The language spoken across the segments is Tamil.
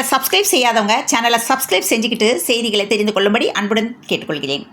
சேனலை சப்ஸ்கிரைப் செய்யாதவங்க சேனலை சப்ஸ்கிரைப் செஞ்சுக்கிட்டு செய்திகளை தெரிந்து கொள்ளும்படி அன்புடன் கேட்டுக்கொள்கிறேன்.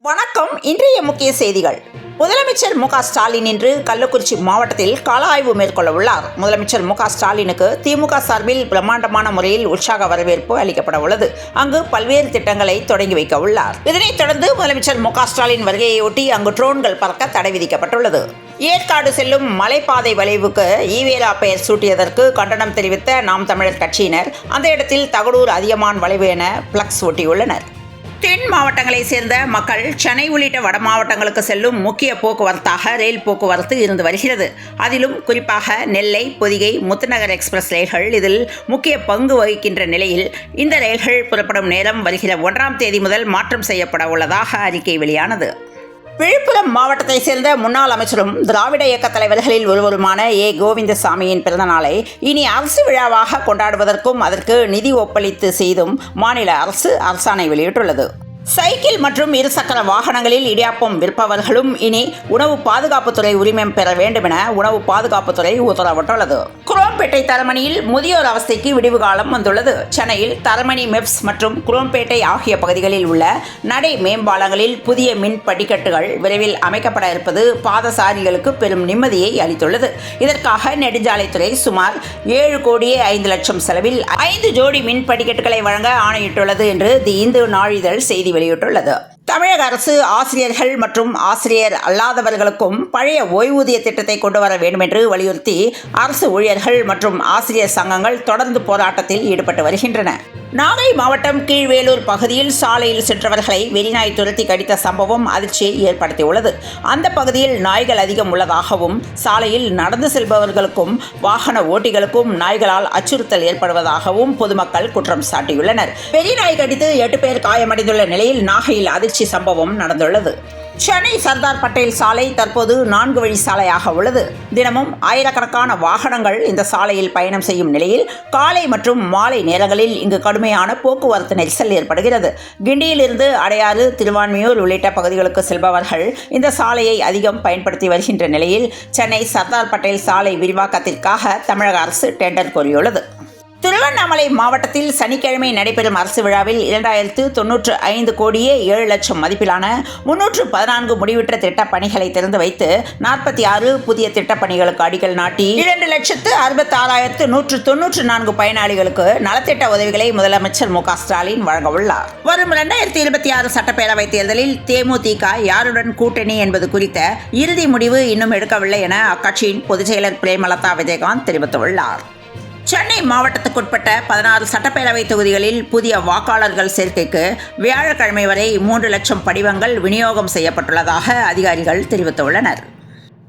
வணக்கம். இன்றைய முக்கிய செய்திகள். முதலமைச்சர் மு க ஸ்டாலின் இன்று கள்ளக்குறிச்சி மாவட்டத்தில் கள ஆய்வு மேற்கொள்ள உள்ளார். முதலமைச்சர் மு க ஸ்டாலினுக்கு திமுக சார்பில் பிரம்மாண்டமான முறையில் உற்சாக வரவேற்பு அளிக்கப்பட உள்ளது. அங்கு பல்வேறு திட்டங்களை தொடங்கி வைக்க உள்ளார். இதனைத் தொடர்ந்து முதலமைச்சர் மு க ஸ்டாலின் வருகையொட்டி அங்கு ட்ரோன்கள் பறக்க தடை விதிக்கப்பட்டுள்ளது. ஏற்காடு செல்லும் மலைப்பாதை வளைவுக்கு ஈவேரா பெயர் சூட்டியதற்கு கண்டனம் தெரிவித்த நாம் தமிழர் கட்சியினர் அந்த இடத்தில் தகடூர் அதியமான் வளைவு என பிளக்ஸ் ஒட்டியுள்ளனர். தென் மாவட்டங்களைச் சேர்ந்த மக்கள் சென்னை உள்ளிட்ட வட மாவட்டங்களுக்கு செல்லும் முக்கிய போக்குவரத்தாக ரயில் போக்குவரத்து இருந்து வருகிறது. அதிலும் குறிப்பாக நெல்லை, பொதிகை, முத்துநகர் எக்ஸ்பிரஸ் ரயில்கள் இதில் முக்கிய பங்கு வகிக்கின்ற நிலையில் இந்த ரயில்கள் புறப்படும் நேரம் வருகிற 1ஆம் தேதி முதல் மாற்றம் செய்யப்பட உள்ளதாக அறிக்கை வெளியானது. விழுப்புரம் மாவட்டத்தைச் சேர்ந்த முன்னாள் அமைச்சரும் திராவிட இயக்க தலைவர்களில் ஒருவருமான கோவிந்தசாமியின் பிறந்தநாளை இனி அரசு விழாவாக கொண்டாடுவதற்கும் அதற்கு நிதி ஒப்பளித்து செய்தும் மாநில அரசு அரசாணை வெளியிட்டுள்ளது. சைக்கிள் மற்றும் இருசக்கர வாகனங்களில் இடியாப்பம் விற்பவர்களும் இனி உணவு பாதுகாப்புத்துறை உரிமம் பெற வேண்டும் என உணவு பாதுகாப்புத்துறை உத்தரவிட்டுள்ளது. குரோம்பேட்டை தரமணியில் முதியோர் அவஸ்தைக்கு விடிவு காலம் வந்துள்ளது. சென்னையில் தரமணி மெப்ஸ் மற்றும் குரோம்பேட்டை ஆகிய பகுதிகளில் உள்ள நடை மேம்பாலங்களில் புதிய மின் படிக்கட்டுகள் விரைவில் அமைக்கப்பட இருப்பது பாதசாரிகளுக்கு பெரும் நிம்மதியை அளித்துள்ளது. இதற்காக நெடுஞ்சாலைத்துறை சுமார் 7,05,00,000 செலவில் 5 ஜோடி மின் படிக்கட்டுகளை வழங்க ஆணையிட்டுள்ளது என்று தி இந்து நாளிதழ் செய்தி வெளியிட்டுள்ளது. தமிழக அரசு ஆசிரியர்கள் மற்றும் ஆசிரியர் அல்லாதவர்களுக்கும் பழைய ஓய்வூதிய திட்டத்தை கொண்டு வர வேண்டும் என்று வலியுறுத்தி அரசு ஊழியர்கள் மற்றும் ஆசிரியர் சங்கங்கள் தொடர்ந்து போராட்டத்தில் ஈடுபட்டு வருகின்றன. நாகை மாவட்டம் கீழ்வேலூர் பகுதியில் சாலையில் சென்றவர்களை வெறிநாய் துரத்தி கடித்த சம்பவம் அதிர்ச்சியை ஏற்படுத்தியுள்ளது. அந்த பகுதியில் நாய்கள் அதிகம் உள்ளதாகவும் சாலையில் நடந்து செல்பவர்களுக்கும் வாகன ஓட்டிகளுக்கும் நாய்களால் அச்சுறுத்தல் ஏற்படுவதாகவும் பொதுமக்கள் குற்றம் சாட்டியுள்ளனர். வெறிநாய் கடித்து 8 பேர் காயமடைந்துள்ள நிலையில் நாகையில் அதிர்ச்சி சம்பவம் நடந்துள்ளது. சென்னை சர்தார் பட்டேல் சாலை தற்போது 4 வழி சாலையாக உள்ளது. தினமும் ஆயிரக்கணக்கான வாகனங்கள் இந்த சாலையில் பயணம் செய்யும் நிலையில் காலை மற்றும் மாலை நேரங்களில் இங்கு கடுமையான போக்குவரத்து நெரிசல் ஏற்படுகிறது. கிண்டியிலிருந்து அடையாறு, திருவான்மியூர் உள்ளிட்ட பகுதிகளுக்கு செல்பவர்கள் இந்த சாலையை அதிகம் பயன்படுத்தி வருகின்ற நிலையில் சென்னை சர்தார் பட்டேல் சாலை விரிவாக்கத்திற்காக தமிழக அரசு டெண்டர் கோரியுள்ளது. திருவண்ணாமலை மாவட்டத்தில் சனிக்கிழமை நடைபெறும் அரசு விழாவில் 2095 கோடியே 7 லட்சம் மதிப்பிலான 314 முடிவுற்ற திட்டப் பணிகளை திறந்து வைத்து 46 புதிய திட்டப் பணிகளுக்கு அடிக்கல் நாட்டி 2,66,194 பயனாளிகளுக்கு நலத்திட்ட உதவிகளை முதலமைச்சர் மு க ஸ்டாலின் வழங்க உள்ளார். வரும் 2026 சட்டப்பேரவைத் தேர்தலில் தேமுதிக யாருடன் கூட்டணி என்பது குறித்த இறுதி முடிவு இன்னும் எடுக்கவில்லை என அக்கட்சியின் பொதுச் செயலர் பிரேமலதா விஜயகாந்த் தெரிவித்துள்ளார். சென்னை மாவட்டத்துக்குட்பட்ட 16 சட்டப்பேரவை தொகுதிகளில் புதிய வாக்காளர்கள் சேர்க்கைக்கு வியாழக்கிழமை வரை 3 லட்சம் படிவங்கள் விநியோகம் செய்யப்பட்டுள்ளதாக அதிகாரிகள் தெரிவித்துள்ளனர்.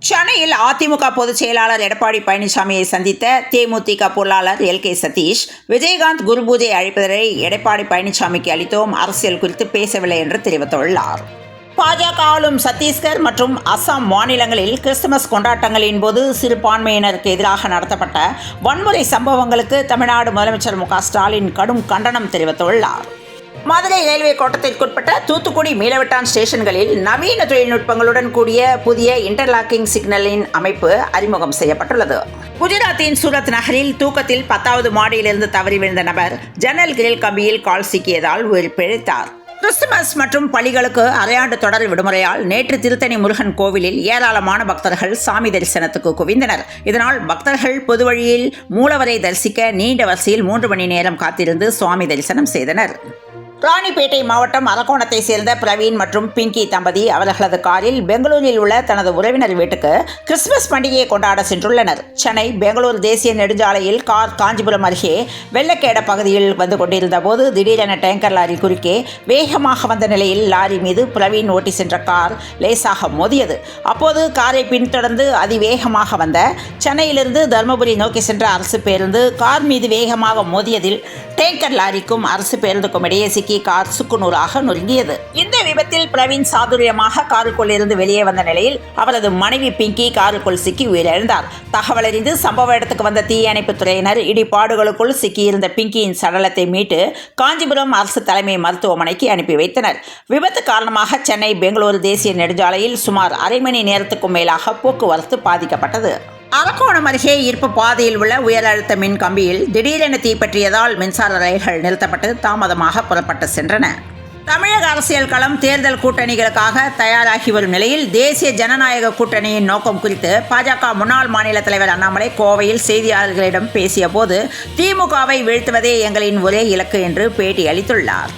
சென்னையில் அதிமுக பொதுச் செயலாளர் எடப்பாடி பழனிசாமியை சந்தித்த தேமுதிக பொருளாளர் எல்.கே. சதீஷ், விஜயகாந்த் குரு பூஜை அழைப்பதை எடப்பாடி பழனிசாமிக்கு அளித்தோம், அரசியல் குறித்து பேசவில்லை என்று தெரிவித்துள்ளார். பாஜக ஆளும் சத்தீஸ்கர் மற்றும் அசாம் மாநிலங்களில் கிறிஸ்துமஸ் கொண்டாட்டங்களின் போது சிறுபான்மையினருக்கு எதிராக நடத்தப்பட்ட வன்முறை சம்பவங்களுக்கு தமிழ்நாடு முதலமைச்சர் மு க ஸ்டாலின் கடும் கண்டனம் தெரிவித்துள்ளார். மதுரை ரயில்வே கோட்டத்திற்குட்பட்ட தூத்துக்குடி, மீளவட்டான் ஸ்டேஷன்களில் நவீன தொழில்நுட்பங்களுடன் கூடிய புதிய இன்டர்லாக்கிங் சிக்னலின் அமைப்பு அறிமுகம் செய்யப்பட்டுள்ளது. குஜராத்தின் சூரத் நகரில் தூக்கத்தில் 10வது மாடியிலிருந்து தவறி விழுந்த நபர் ஜன்னல் கிரில் கம்பியில் கால் சிக்கியதால் உயிர் பிழைத்தார். கிறிஸ்துமஸ் மற்றும் பள்ளிகளுக்கு அரையாண்டு தொடர் விடுமுறையால் நேற்று திருத்தணி முருகன் கோவிலில் ஏராளமான பக்தர்கள் சாமி தரிசனத்துக்கு குவிந்தனர். இதனால் பக்தர்கள் பொது வழியில் மூலவரை தரிசிக்க நீண்ட வரிசையில் 3 மணி நேரம் காத்திருந்து சுவாமி தரிசனம் செய்தனர். ராணிப்பேட்டை மாவட்டம் அரக்கோணத்தை சேர்ந்த பிரவீன் மற்றும் பிங்கி தம்பதி அவர்களது காரில் பெங்களூரில் உள்ள தனது உறவினர் வீட்டுக்கு கிறிஸ்துமஸ் பண்டிகையை கொண்டாட சென்றுள்ளனர். சென்னை பெங்களூர் தேசிய நெடுஞ்சாலையில் கார் காஞ்சிபுரம் அருகே வெள்ளக்கேட பகுதியில் வந்து கொண்டிருந்த போது திடீரென டேங்கர் லாரி குறுக்கே வேகமாக வந்த நிலையில் லாரி மீது பிரவீன் ஓட்டி சென்ற கார் லேசாக மோதியது. அப்போது காரை பின்தொடர்ந்து அதிவேகமாக வந்த சென்னையிலிருந்து தருமபுரி நோக்கி சென்ற அரசு பேருந்து கார் மீது வேகமாக மோதியதில் டேங்கர் லாரிக்கும் அரசு பேருந்துக்கும் இடையே சிக்கி கார் சுக்குநூறாக நொறுங்கியது. இந்த விபத்தில் பிரவீன் சாதுரியமாக காருக்குள் இருந்து வெளியே வந்த நிலையில் அவரது மனைவி பிங்கி காருக்குள் சிக்கி உயிரிழந்தார். தகவல் அறிந்து சம்பவ இடத்துக்கு வந்த தீயணைப்பு துறையினர் இடிபாடுகளுக்குள் சிக்கியிருந்த பிங்கியின் சடலத்தை மீட்டு காஞ்சிபுரம் அரசு தலைமை மருத்துவமனைக்கு அனுப்பி வைத்தனர். விபத்து காரணமாக சென்னை பெங்களூரு தேசிய நெடுஞ்சாலையில் சுமார் அரை மணி நேரத்துக்கும் மேலாக போக்குவரத்து பாதிக்கப்பட்டது. அரக்கோணம் அருகே ஈர்ப்பு பாதையில் உள்ள உயர் அழுத்த மின் கம்பியில் திடீரென தீப்பற்றியதால் மின்சார ரயில்கள் நிறுத்தப்பட்டு தாமதமாக புறப்பட்டு சென்றன. தமிழக அரசியல் களம் தேர்தல் கூட்டணிகளுக்காக தயாராகி வரும் நிலையில் தேசிய ஜனநாயக கூட்டணியின் நோக்கம் குறித்து பாஜக முன்னாள் மாநில தலைவர் அண்ணாமலை கோவையில் செய்தியாளர்களிடம் பேசிய போது திமுகவை வீழ்த்துவதே எங்களின் ஒரே இலக்கு என்று பேட்டி அளித்துள்ளார்.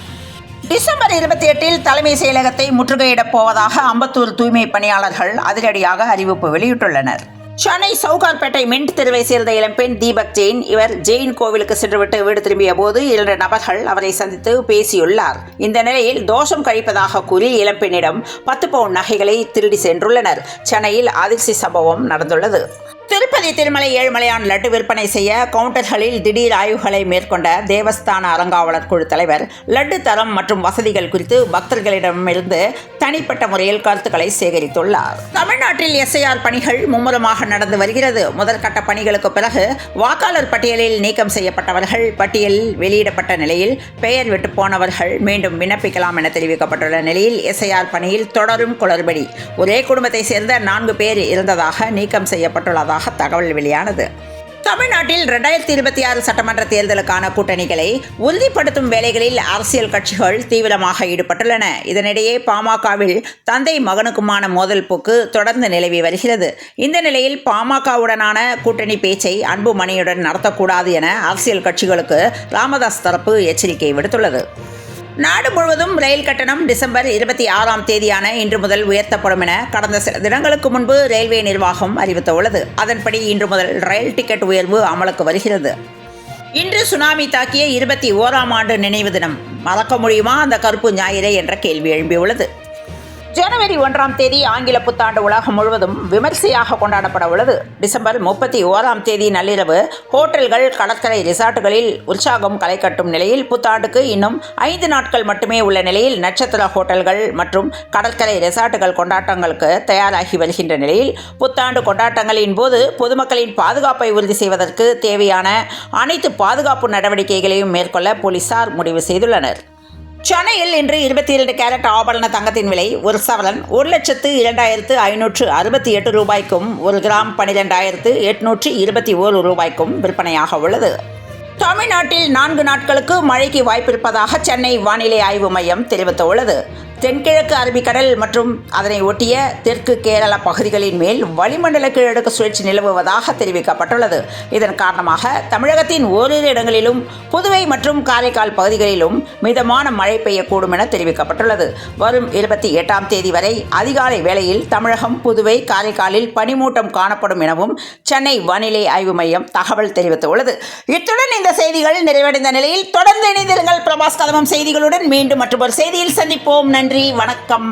டிசம்பர் 28 தலைமை செயலகத்தை முற்றுகையிடப் போவதாக அம்பத்தூர் தூய்மை பணியாளர்கள் அதிரடியாக அறிவிப்பு வெளியிட்டுள்ளனர். சென்னை சவுகார்பேட்டை மின்ட் தெருவை சேர்ந்த இளம்பெண் தீபக் ஜெயின். இவர் ஜெயின் கோவிலுக்கு சென்றுவிட்டு வீடு திரும்பிய போது 2 நபர்கள் அவரை சந்தித்து பேசியுள்ளார். இந்த நிலையில் தோஷம் கழிப்பதாக கூறி இளம்பெண்ணிடம் 10 பவுன் நகைகளை திருடி சென்றுள்ளனர். சென்னையில் அதிர்ச்சி சம்பவம் நடந்துள்ளது. திருப்பதி திருமலை ஏழுமலையான் லட்டு விற்பனை செய்ய கவுண்டர்களில் திடீர் ஆய்வுகளை மேற்கொண்ட தேவஸ்தான அறங்காவலர் குழு தலைவர் லட்டு தரம் மற்றும் வசதிகள் குறித்து பக்தர்களிடமிருந்து தனிப்பட்ட முறையில் கருத்துக்களை சேகரித்துள்ளார். தமிழ்நாட்டில் SIR பணிகள் மும்முரமாக நடந்து வருகிறது. முதற்கட்ட பணிகளுக்கு பிறகு வாக்காளர் பட்டியலில் நீக்கம் செய்யப்பட்டவர்கள் பட்டியலில் வெளியிடப்பட்ட நிலையில் பெயர் விட்டு போனவர்கள் மீண்டும் விண்ணப்பிக்கலாம் என தெரிவிக்கப்பட்டுள்ள நிலையில் SIR பணியில் தொடரும் குளறுபடி. ஒரே குடும்பத்தை சேர்ந்த 4 பேர் இருந்ததாக நீக்கம் செய்யப்பட்டுள்ளதாக தகவல் வெளியானது. தமிழ்நாட்டில் 2026 சட்டமன்ற தேர்தலுக்கான கூட்டணிகளை உறுதிப்படுத்தும் வேலைகளில் அரசியல் கட்சிகள் தீவிரமாக ஈடுபட்டுள்ளன. இதனிடையே பாமகவில் தந்தை மகனுக்குமான மோதல் போக்கு தொடர்ந்து நிலவி வருகிறது. இந்த நிலையில் பாமகவுடனான கூட்டணி பேச்சை அன்புமணியுடன் நடத்தக்கூடாது என அரசியல் கட்சிகளுக்கு ராமதாஸ் தரப்பு எச்சரிக்கை விடுத்துள்ளது. நாடு முழுவதும் ரயில் கட்டணம் டிசம்பர் 26ஆம் தேதியான இன்று முதல் உயர்த்தப்படும் என கடந்த சில தினங்களுக்கு முன்பு ரயில்வே நிர்வாகம் அறிவித்துள்ளது. அதன்படி இன்று முதல் ரயில் டிக்கெட் உயர்வு அமலுக்கு வருகிறது. இன்று சுனாமி தாக்கிய 21ஆம் ஆண்டு நினைவு தினம். மறக்க முடியுமா அந்த கருப்பு ஞாயிறு என்ற கேள்வி எழும்பியுள்ளது. ஜனவரி 1ஆம் தேதி ஆங்கில புத்தாண்டு உலகம் முழுவதும் விமர்சையாக கொண்டாடப்பட உள்ளது. டிசம்பர் 31ஆம் தேதி நள்ளிரவு ஹோட்டல்கள், கடற்கரை, ரிசார்ட்டுகளில் உற்சாகம் களை கட்டும் நிலையில் புத்தாண்டுக்கு இன்னும் 5 நாட்கள் மட்டுமே உள்ள நிலையில் நட்சத்திர ஹோட்டல்கள் மற்றும் கடற்கரை ரிசார்ட்டுகள் கொண்டாட்டங்களுக்கு தயாராகி வருகின்ற நிலையில் புத்தாண்டு கொண்டாட்டங்களின் போது பொதுமக்களின் பாதுகாப்பை உறுதி செய்வதற்கு தேவையான அனைத்து பாதுகாப்பு நடவடிக்கைகளையும் மேற்கொள்ள போலீசார் முடிவு செய்துள்ளனர். சென்னையில் இன்று 22 கேரட் ஆபரண தங்கத்தின் விலை ஒரு சவரன் 1,02,568 ரூபாய்க்கும் 1 கிராம் 12,821 ரூபாய்க்கும் விற்பனையாக உள்ளது. தமிழ்நாட்டில் 4 நாட்களுக்கு மழைக்கு வாய்ப்பிருப்பதாக சென்னை வானிலை ஆய்வு மையம் தெரிவித்துள்ளது. தென்கிழக்கு அரபிக்கடல் மற்றும் அதனை ஒட்டிய தெற்கு கேரள பகுதிகளின் மேல் வளிமண்டல கீழடுக்கு சுழற்சி நிலவுவதாக தெரிவிக்கப்பட்டுள்ளது. இதன் காரணமாக தமிழகத்தின் ஓரிரு இடங்களிலும் புதுவை மற்றும் காரைக்கால் பகுதிகளிலும் மிதமான மழை பெய்யக்கூடும் என தெரிவிக்கப்பட்டுள்ளது. வரும் 28ஆம் தேதி வரை அதிகாலை வேளையில் தமிழகம், புதுவை, காரைக்காலில் பனிமூட்டம் காணப்படும் எனவும் சென்னை வானிலை ஆய்வு மையம் தகவல் தெரிவித்துள்ளது. இத்துடன் இந்த செய்திகள் நிறைவடைந்த நிலையில் தொடர்ந்து இணைந்திருங்கள் பிரபாஸ் கதமம் செய்திகளுடன். மீண்டும் மற்றொரு செய்தியில் சந்திப்போம். நன்றி, வணக்கம்.